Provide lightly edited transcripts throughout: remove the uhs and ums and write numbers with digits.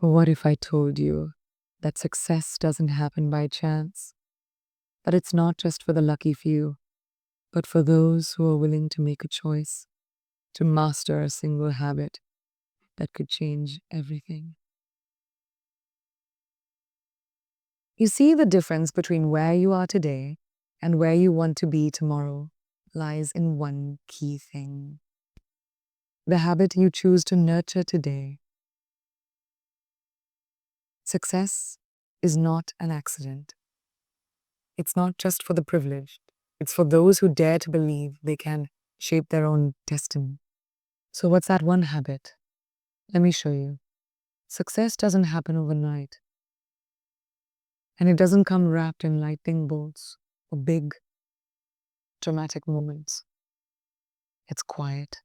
What if I told you that success doesn't happen by chance? That it's not just for the lucky few, but for those who are willing to make a choice, to master a single habit that could change everything. You see, the difference between where you are today and where you want to be tomorrow lies in one key thing: the habit you choose to nurture today. Success is not an accident. It's not just for the privileged. It's for those who dare to believe they can shape their own destiny. So, what's that one habit? Let me show you. Success doesn't happen overnight, and it doesn't come wrapped in lightning bolts or big, dramatic moments. It's quiet,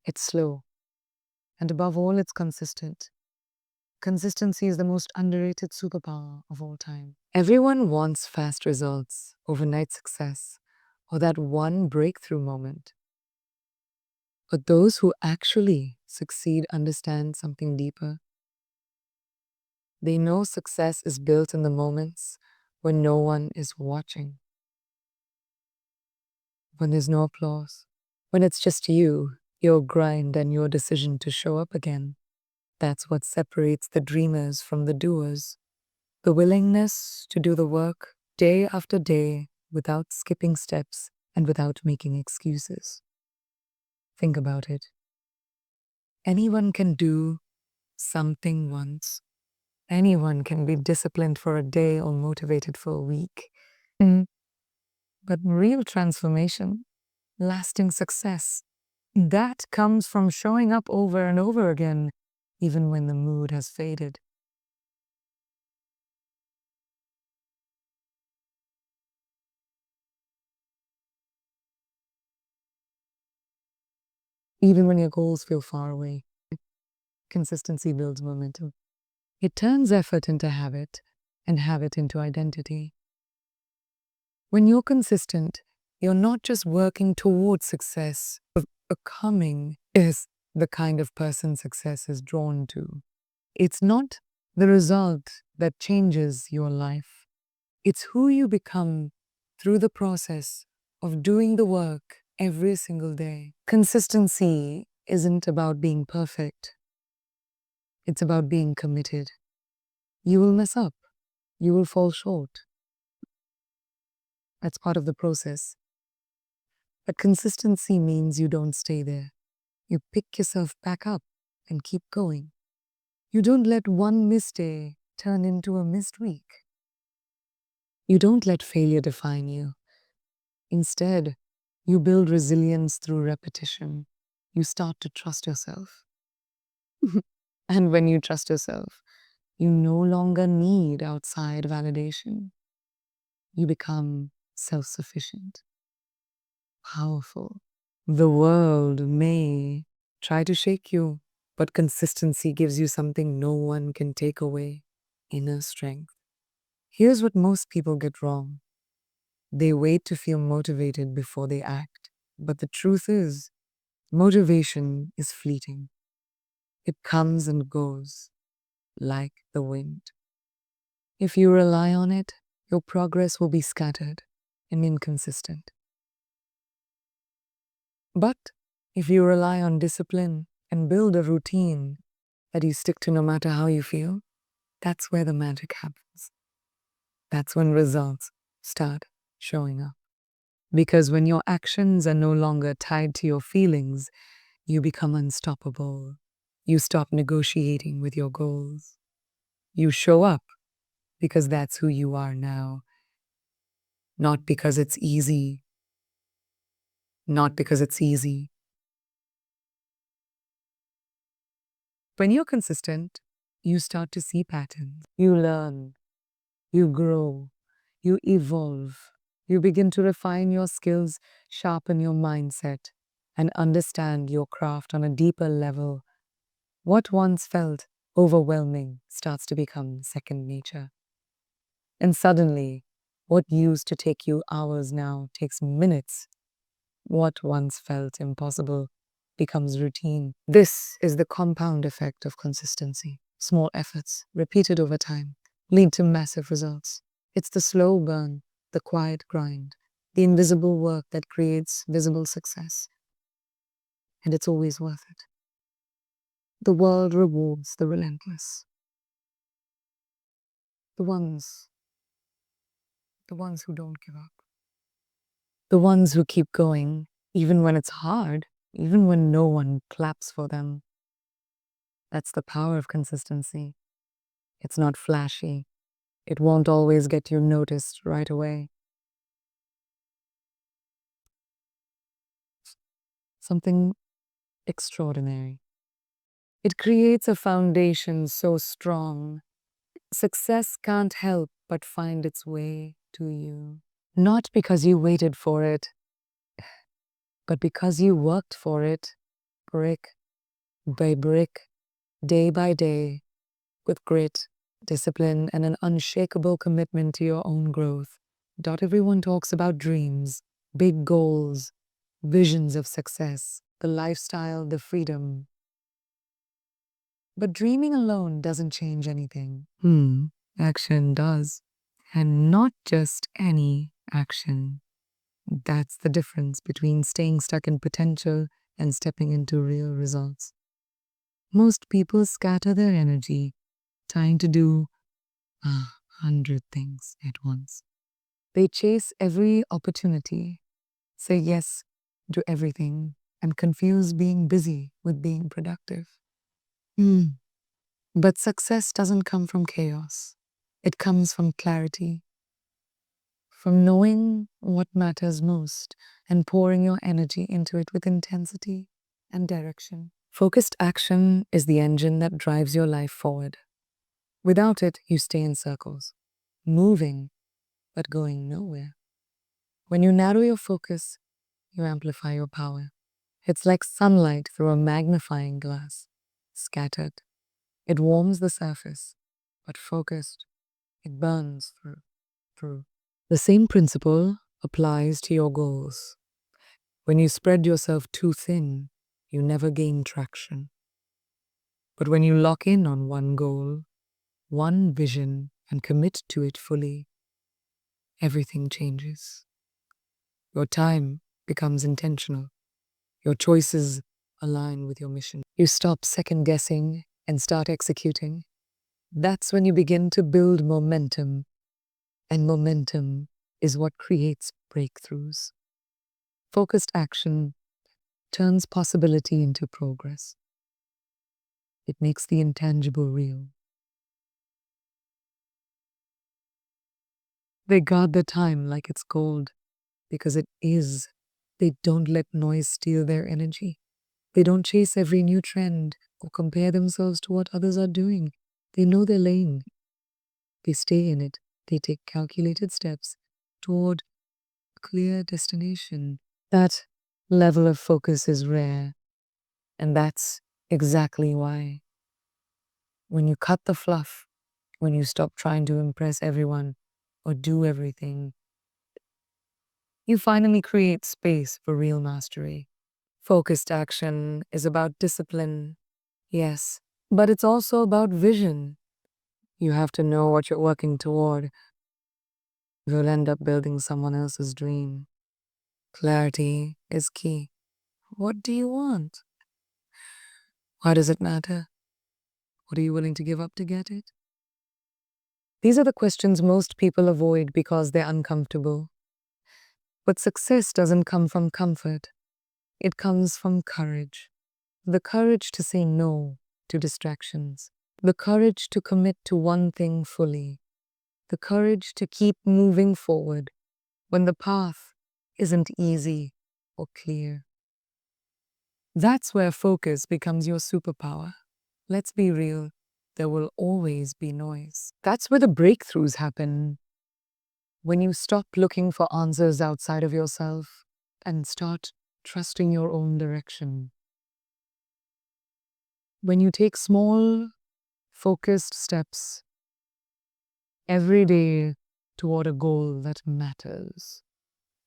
it's slow, and above all, it's consistent. Consistency is the most underrated superpower of all time. Everyone wants fast results, overnight success, or that one breakthrough moment. But those who actually succeed understand something deeper. They know success is built in the moments when no one is watching, when there's no applause, when it's just you, your grind, and your decision to show up again. That's what separates the dreamers from the doers. The willingness to do the work day after day without skipping steps and without making excuses. Think about it. Anyone can do something once. Anyone can be disciplined for a day or motivated for a week. Mm. But real transformation, lasting success, that comes from showing up over and over again, even when the mood has faded. Even when your goals feel far away, consistency builds momentum. It turns effort into habit and habit into identity. When you're consistent, you're not just working towards success, but becoming is the kind of person success is drawn to. It's not the result that changes your life. It's who you become through the process of doing the work every single day. Consistency isn't about being perfect. It's about being committed. You will mess up. You will fall short. That's part of the process. But consistency means you don't stay there. You pick yourself back up and keep going. You don't let one missed day turn into a missed week. You don't let failure define you. Instead, you build resilience through repetition. You start to trust yourself. And when you trust yourself, you no longer need outside validation. You become self-sufficient, powerful. The world may try to shake you, but consistency gives you something no one can take away: inner strength. Here's what most people get wrong: they wait to feel motivated before they act. But the truth is, motivation is fleeting. It comes and goes like the wind. If you rely on it, your progress will be scattered and inconsistent. But if you rely on discipline and build a routine that you stick to no matter how you feel, that's where the magic happens. That's when results start showing up. Because when your actions are no longer tied to your feelings, you become unstoppable. You stop negotiating with your goals. You show up because that's who you are now, not because it's easy. Not because it's easy. When you're consistent, you start to see patterns. You learn, you grow, you evolve. You begin to refine your skills, sharpen your mindset, and understand your craft on a deeper level. What once felt overwhelming starts to become second nature. And suddenly, what used to take you hours now takes minutes. What once felt impossible becomes routine. This is the compound effect of consistency. Small efforts, repeated over time, lead to massive results. It's the slow burn, the quiet grind, the invisible work that creates visible success. And it's always worth it. The world rewards the relentless. The ones, the ones who don't give up. The ones who keep going, even when it's hard, even when no one claps for them. That's the power of consistency. It's not flashy. It won't always get you noticed right away. Something extraordinary. It creates a foundation so strong, success can't help but find its way to you. Not because you waited for it, but because you worked for it, brick by brick, day by day, with grit, discipline, and an unshakable commitment to your own growth. Not everyone talks about dreams, big goals, visions of success, the lifestyle, the freedom. But dreaming alone doesn't change anything. Action does. And not just any action. That's the difference between staying stuck in potential and stepping into real results. Most people scatter their energy trying to do 100 things at once. They chase every opportunity, say yes to everything, and confuse being busy with being productive. But success doesn't come from chaos. It comes from clarity, from knowing what matters most and pouring your energy into it with intensity and direction. Focused action is the engine that drives your life forward. Without it, you stay in circles, moving, but going nowhere. When you narrow your focus, you amplify your power. It's like sunlight through a magnifying glass, scattered. It warms the surface, but focused, it burns through. The same principle applies to your goals. When you spread yourself too thin, you never gain traction. But when you lock in on one goal, one vision, and commit to it fully, everything changes. Your time becomes intentional. Your choices align with your mission. You stop second guessing and start executing. That's when you begin to build momentum, and momentum is what creates breakthroughs. Focused action turns possibility into progress. It makes the intangible real. They guard their time like it's gold, because it is. They don't let noise steal their energy. They don't chase every new trend or compare themselves to what others are doing. They know their lane. They stay in it. They take calculated steps toward a clear destination. That level of focus is rare, and that's exactly why. When you cut the fluff, when you stop trying to impress everyone or do everything, you finally create space for real mastery. Focused action is about discipline, yes, but it's also about vision. You have to know what you're working toward. You'll end up building someone else's dream. Clarity is key. What do you want? Why does it matter? What are you willing to give up to get it? These are the questions most people avoid because they're uncomfortable. But success doesn't come from comfort. It comes from courage. The courage to say no to distractions. The courage to commit to one thing fully. The courage to keep moving forward when the path isn't easy or clear. That's where focus becomes your superpower. Let's be real, there will always be noise. That's where the breakthroughs happen. When you stop looking for answers outside of yourself and start trusting your own direction. When you take small, focused steps every day toward a goal that matters.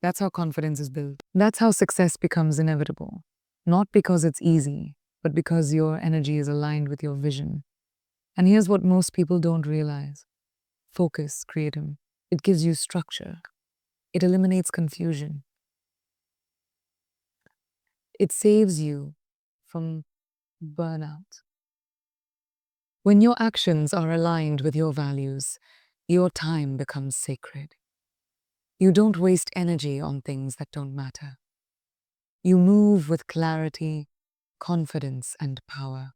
That's how confidence is built. That's how success becomes inevitable. Not because it's easy, but because your energy is aligned with your vision. And here's what most people don't realize: focus, creative. It gives you structure, it eliminates confusion, it saves you from burnout. When your actions are aligned with your values, your time becomes sacred. You don't waste energy on things that don't matter. You move with clarity, confidence, and power.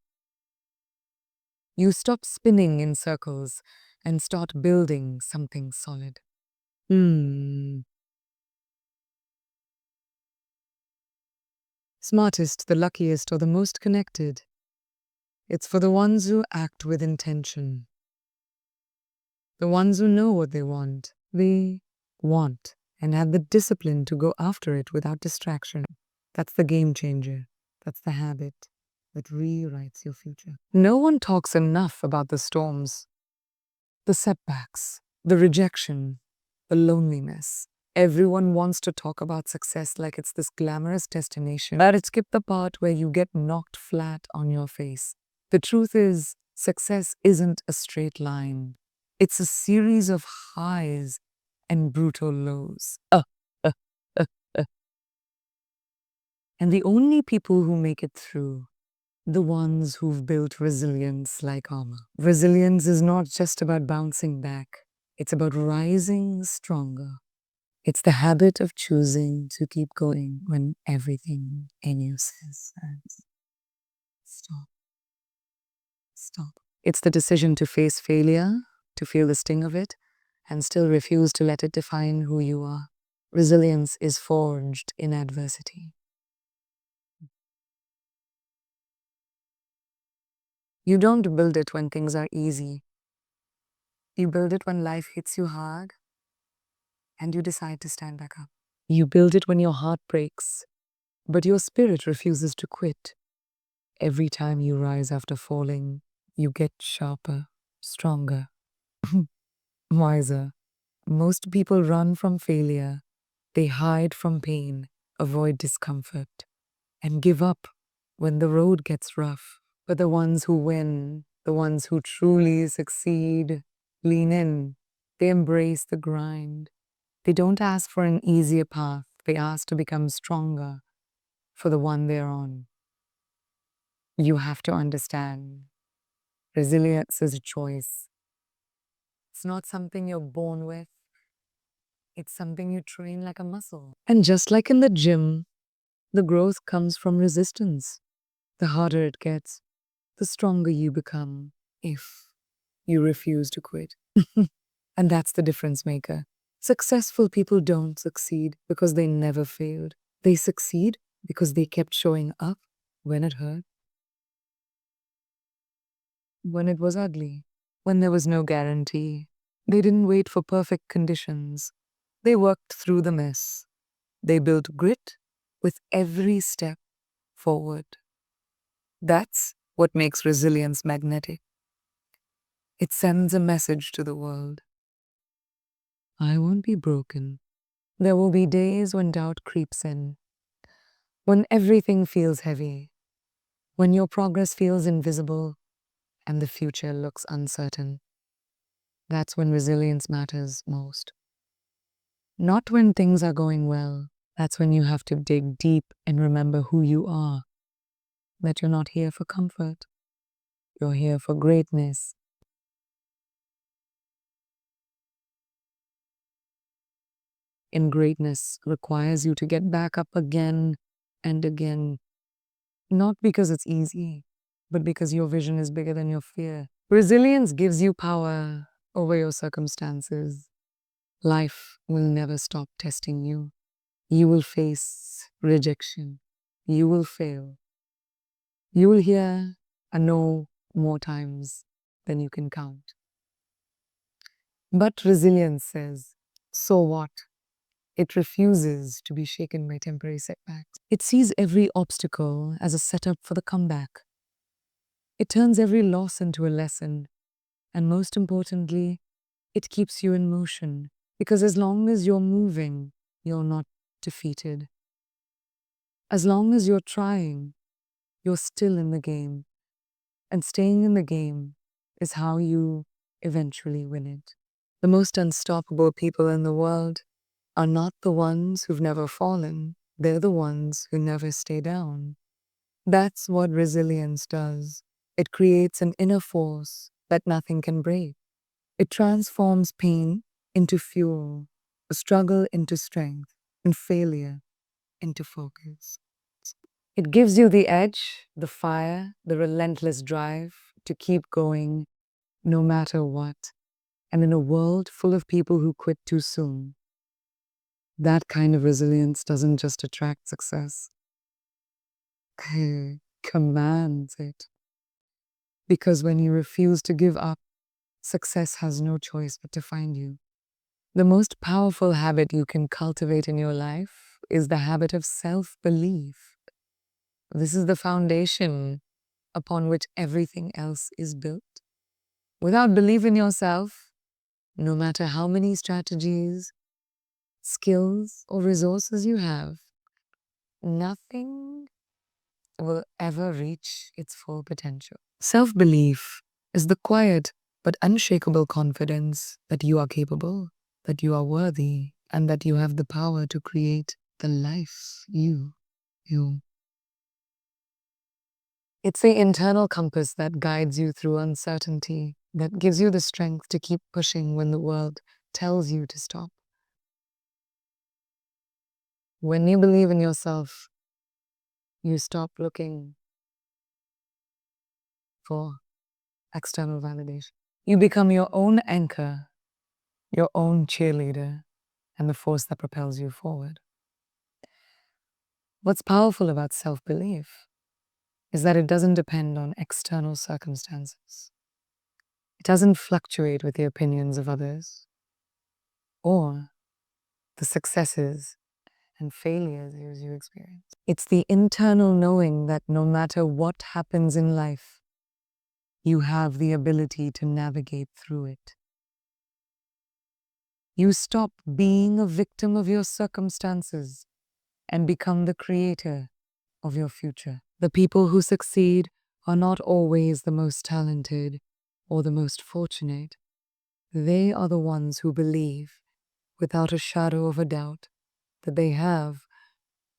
You stop spinning in circles and start building something solid. Smartest, the luckiest, or the most connected. It's for the ones who act with intention, the ones who know what they want. They want and have the discipline to go after it without distraction. That's the game changer. That's the habit that rewrites your future. No one talks enough about the storms, the setbacks, the rejection, the loneliness. Everyone wants to talk about success like it's this glamorous destination, but it skipped the part where you get knocked flat on your face. The truth is, success isn't a straight line. It's a series of highs and brutal lows. Uh, uh, uh. And the only people who make it through, the ones who've built resilience like armor. Resilience is not just about bouncing back. It's about rising stronger. It's the habit of choosing to keep going when everything in you says, stop, stop. It's the decision to face failure, to feel the sting of it, and still refuse to let it define who you are. Resilience is forged in adversity. You don't build it when things are easy. You build it when life hits you hard and you decide to stand back up. You build it when your heart breaks, but your spirit refuses to quit. Every time you rise after falling, you get sharper, stronger, wiser. Most people run from failure. They hide from pain, avoid discomfort, and give up when the road gets rough. But the ones who win, the ones who truly succeed, lean in. They embrace the grind. They don't ask for an easier path. They ask to become stronger for the one they're on. You have to understand, resilience is a choice. It's not something you're born with. It's something you train like a muscle. And just like in the gym, the growth comes from resistance. The harder it gets, the stronger you become if you refuse to quit. And that's the difference maker. Successful people don't succeed because they never failed. They succeed because they kept showing up when it hurt, when it was ugly, when there was no guarantee. They didn't wait for perfect conditions. They worked through the mess. They built grit with every step forward. That's what makes resilience magnetic. It sends a message to the world. I won't be broken. There will be days when doubt creeps in, when everything feels heavy, when your progress feels invisible and the future looks uncertain. That's when resilience matters most. Not when things are going well. That's when you have to dig deep and remember who you are. That you're not here for comfort. You're here for greatness. And greatness requires you to get back up again and again. Not because it's easy, but because your vision is bigger than your fear. Resilience gives you power over your circumstances. Life will never stop testing you. You will face rejection. You will fail. You will hear a no more times than you can count. But resilience says, so what? It refuses to be shaken by temporary setbacks. It sees every obstacle as a setup for the comeback. It turns every loss into a lesson. And most importantly, it keeps you in motion. Because as long as you're moving, you're not defeated. As long as you're trying, you're still in the game. And staying in the game is how you eventually win it. The most unstoppable people in the world are not the ones who've never fallen. They're the ones who never stay down. That's what resilience does. It creates an inner force that nothing can break. It transforms pain into fuel, a struggle into strength, and failure into focus. It gives you the edge, the fire, the relentless drive to keep going no matter what. And in a world full of people who quit too soon, that kind of resilience doesn't just attract success, it commands it. Because when you refuse to give up, success has no choice but to find you. The most powerful habit you can cultivate in your life is the habit of self-belief. This is the foundation upon which everything else is built. Without belief in yourself, no matter how many strategies, skills, or resources you have, nothing will ever reach its full potential. Self-belief is the quiet but unshakable confidence that you are capable, that you are worthy, and that you have the power to create the life you. It's the internal compass that guides you through uncertainty, that gives you the strength to keep pushing when the world tells you to stop. When you believe in yourself, you stop looking for external validation. You become your own anchor, your own cheerleader, and the force that propels you forward. What's powerful about self-belief is that it doesn't depend on external circumstances. It doesn't fluctuate with the opinions of others or the successes and failures you experience. It's the internal knowing that no matter what happens in life, you have the ability to navigate through it. You stop being a victim of your circumstances and become the creator of your future. The people who succeed are not always the most talented or the most fortunate. They are the ones who believe, without a shadow of a doubt, that they have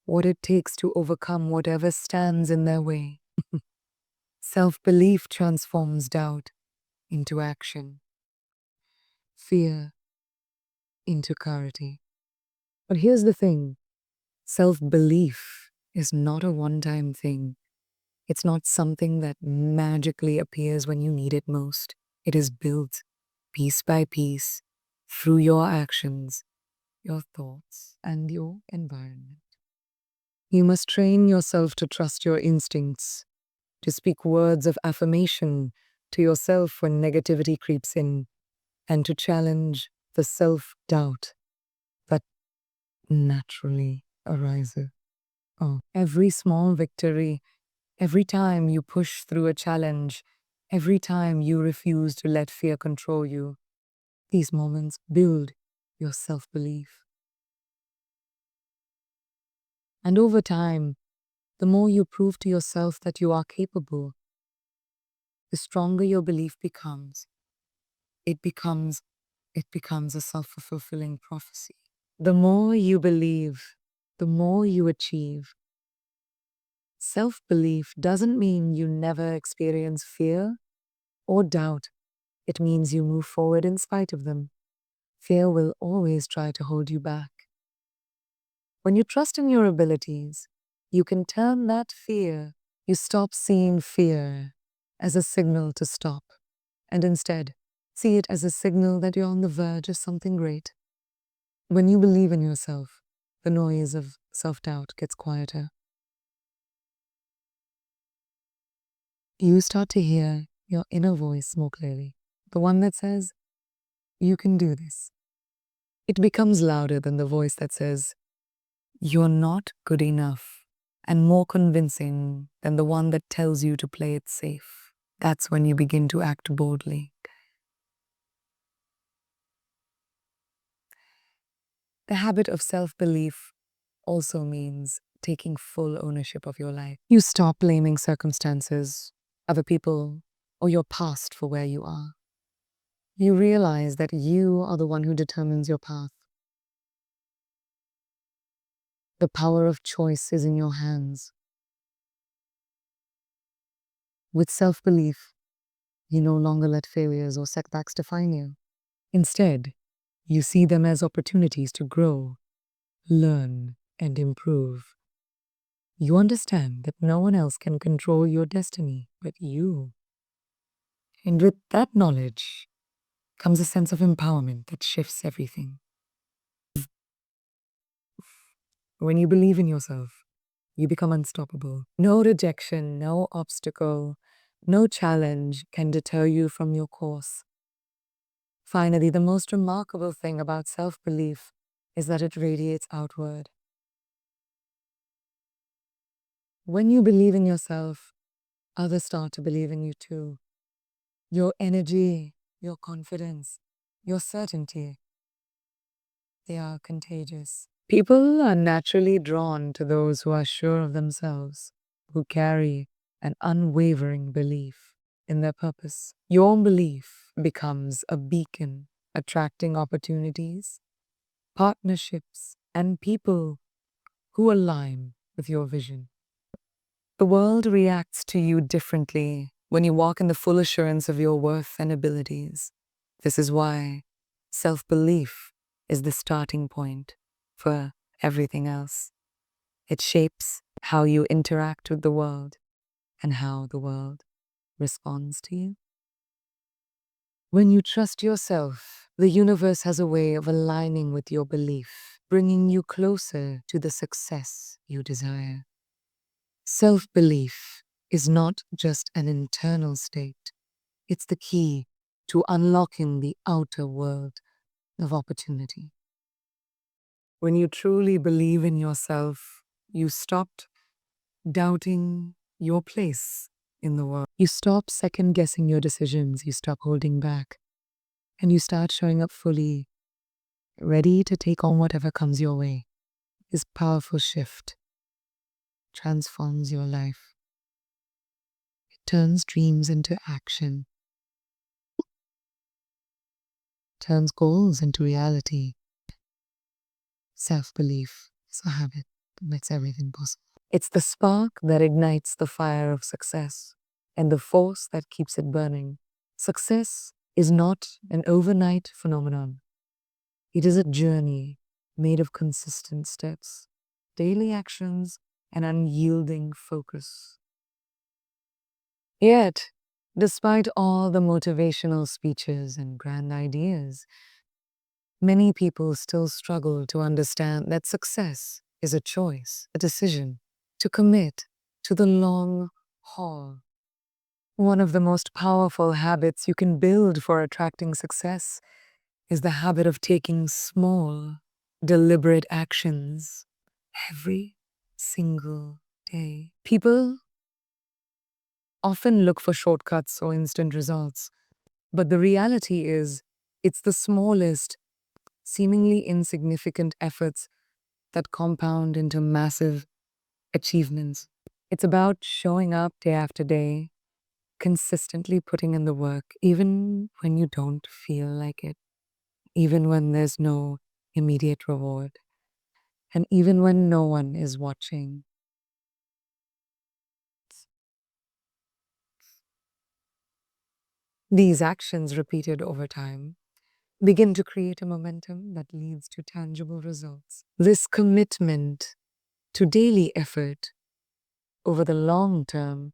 what it takes to overcome whatever stands in their way. Self-belief transforms doubt into action, fear into clarity. But here's the thing, self-belief is not a one-time thing. It's not something that magically appears when you need it most. It is built piece by piece through your actions, your thoughts, and your environment. You must train yourself to trust your instincts, to speak words of affirmation to yourself when negativity creeps in, and to challenge the self-doubt that naturally arises. Every small victory, every time you push through a challenge, every time you refuse to let fear control you, these moments build your self-belief. And over time, the more you prove to yourself that you are capable, the stronger your belief becomes. It becomes a self-fulfilling prophecy. The more you believe, the more you achieve. Self-belief doesn't mean you never experience fear or doubt. It means you move forward in spite of them. Fear will always try to hold you back. When you trust in your abilities, you can turn that fear. You stop seeing fear as a signal to stop, and instead see it as a signal that you're on the verge of something great. When you believe in yourself, the noise of self-doubt gets quieter. You start to hear your inner voice more clearly, the one that says, you can do this. It becomes louder than the voice that says, you're not good enough, and more convincing than the one that tells you to play it safe. That's when you begin to act boldly. The habit of self-belief also means taking full ownership of your life. You stop blaming circumstances, other people, or your past for where you are. You realize that you are the one who determines your path. The power of choice is in your hands. With self-belief, you no longer let failures or setbacks define you. Instead, you see them as opportunities to grow, learn, and improve. You understand that no one else can control your destiny but you. And with that knowledge comes a sense of empowerment that shifts everything. When you believe in yourself, you become unstoppable. No rejection, no obstacle, no challenge can deter you from your course. Finally, the most remarkable thing about self-belief is that it radiates outward. When you believe in yourself, others start to believe in you too. Your energy, your confidence, your certainty, they are contagious. People are naturally drawn to those who are sure of themselves, who carry an unwavering belief in their purpose. Your belief becomes a beacon, attracting opportunities, partnerships, and people who align with your vision. The world reacts to you differently when you walk in the full assurance of your worth and abilities. This is why self-belief is the starting point for everything else. It shapes how you interact with the world and how the world responds to you. When you trust yourself, the universe has a way of aligning with your belief, bringing you closer to the success you desire. Self-belief is not just an internal state. It's the key to unlocking the outer world of opportunity. When you truly believe in yourself, you stopped doubting your place in the world. You stop second-guessing your decisions, you stop holding back, and you start showing up fully, ready to take on whatever comes your way. This powerful shift transforms your life. It turns dreams into action, turns goals into reality. Self-belief is a habit that makes everything possible. It's the spark that ignites the fire of success and the force that keeps it burning. Success is not an overnight phenomenon. It is a journey made of consistent steps, daily actions, and unyielding focus. Yet, despite all the motivational speeches and grand ideas, many people still struggle to understand that success is a choice, a decision, to commit to the long haul. One of the most powerful habits you can build for attracting success is the habit of taking small, deliberate actions every single day. People often look for shortcuts or instant results, but the reality is it's the smallest, seemingly insignificant efforts that compound into massive achievements. It's about showing up day after day, consistently putting in the work, even when you don't feel like it, even when there's no immediate reward, and even when no one is watching. These actions, repeated over time, begin to create a momentum that leads to tangible results. This commitment to daily effort over the long term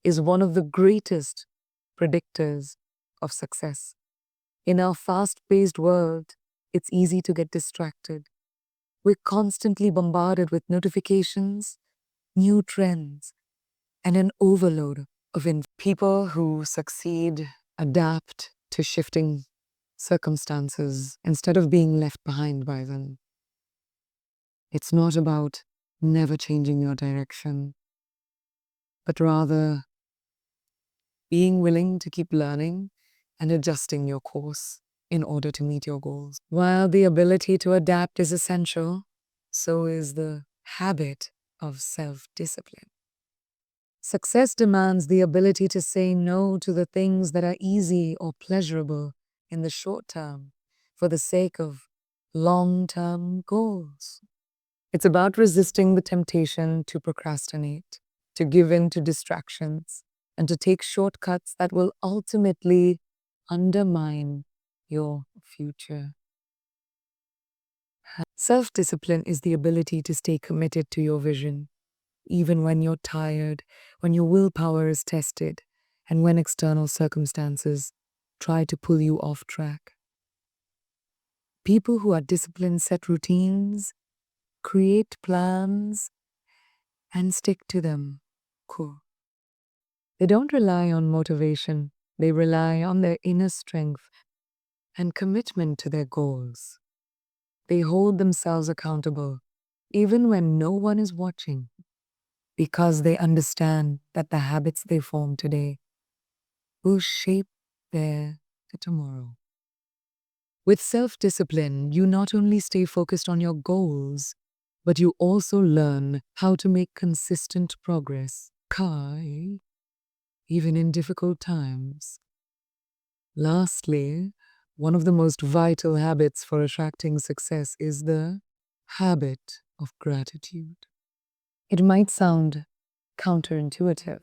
is one of the greatest predictors of success. In our fast-paced world, it's easy to get distracted. We're constantly bombarded with notifications, new trends, and an overload of people who succeed adapt to shifting circumstances instead of being left behind by them. It's not about never changing your direction, but rather being willing to keep learning and adjusting your course in order to meet your goals. While the ability to adapt is essential, so is the habit of self-discipline. Success demands the ability to say no to the things that are easy or pleasurable in the short term for the sake of long-term goals. It's about resisting the temptation to procrastinate, to give in to distractions, and to take shortcuts that will ultimately undermine your future. Self-discipline is the ability to stay committed to your vision, even when you're tired, when your willpower is tested, and when external circumstances try to pull you off track. People who are disciplined set routines, create plans, and stick to them. Cool. They don't rely on motivation, they rely on their inner strength and commitment to their goals. They hold themselves accountable, even when no one is watching, because they understand that the habits they form today will shape their tomorrow. With self-discipline, you not only stay focused on your goals, but you also learn how to make consistent progress, even in difficult times. Lastly, one of the most vital habits for attracting success is the habit of gratitude. It might sound counterintuitive,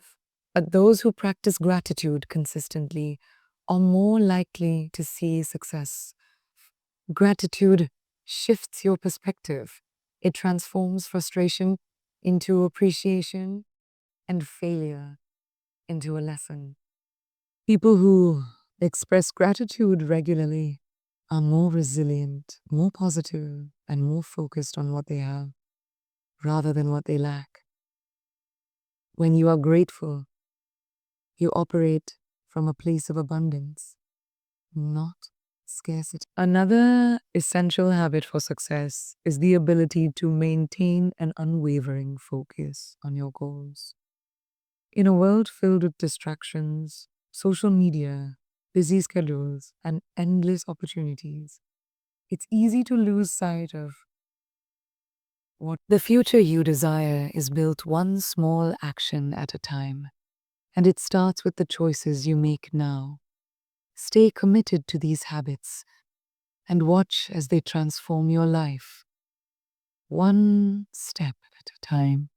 but those who practice gratitude consistently are more likely to see success. Gratitude shifts your perspective. It transforms frustration into appreciation and failure into a lesson. People who express gratitude regularly are more resilient, more positive, and more focused on what they have rather than what they lack. When you are grateful, you operate from a place of abundance, not scarcity. Another essential habit for success is the ability to maintain an unwavering focus on your goals. In a world filled with distractions, social media, busy schedules, and endless opportunities, it's easy to lose sight of what the future you desire is built one small action at a time, and it starts with the choices you make now. Stay committed to these habits and watch as they transform your life, one step at a time.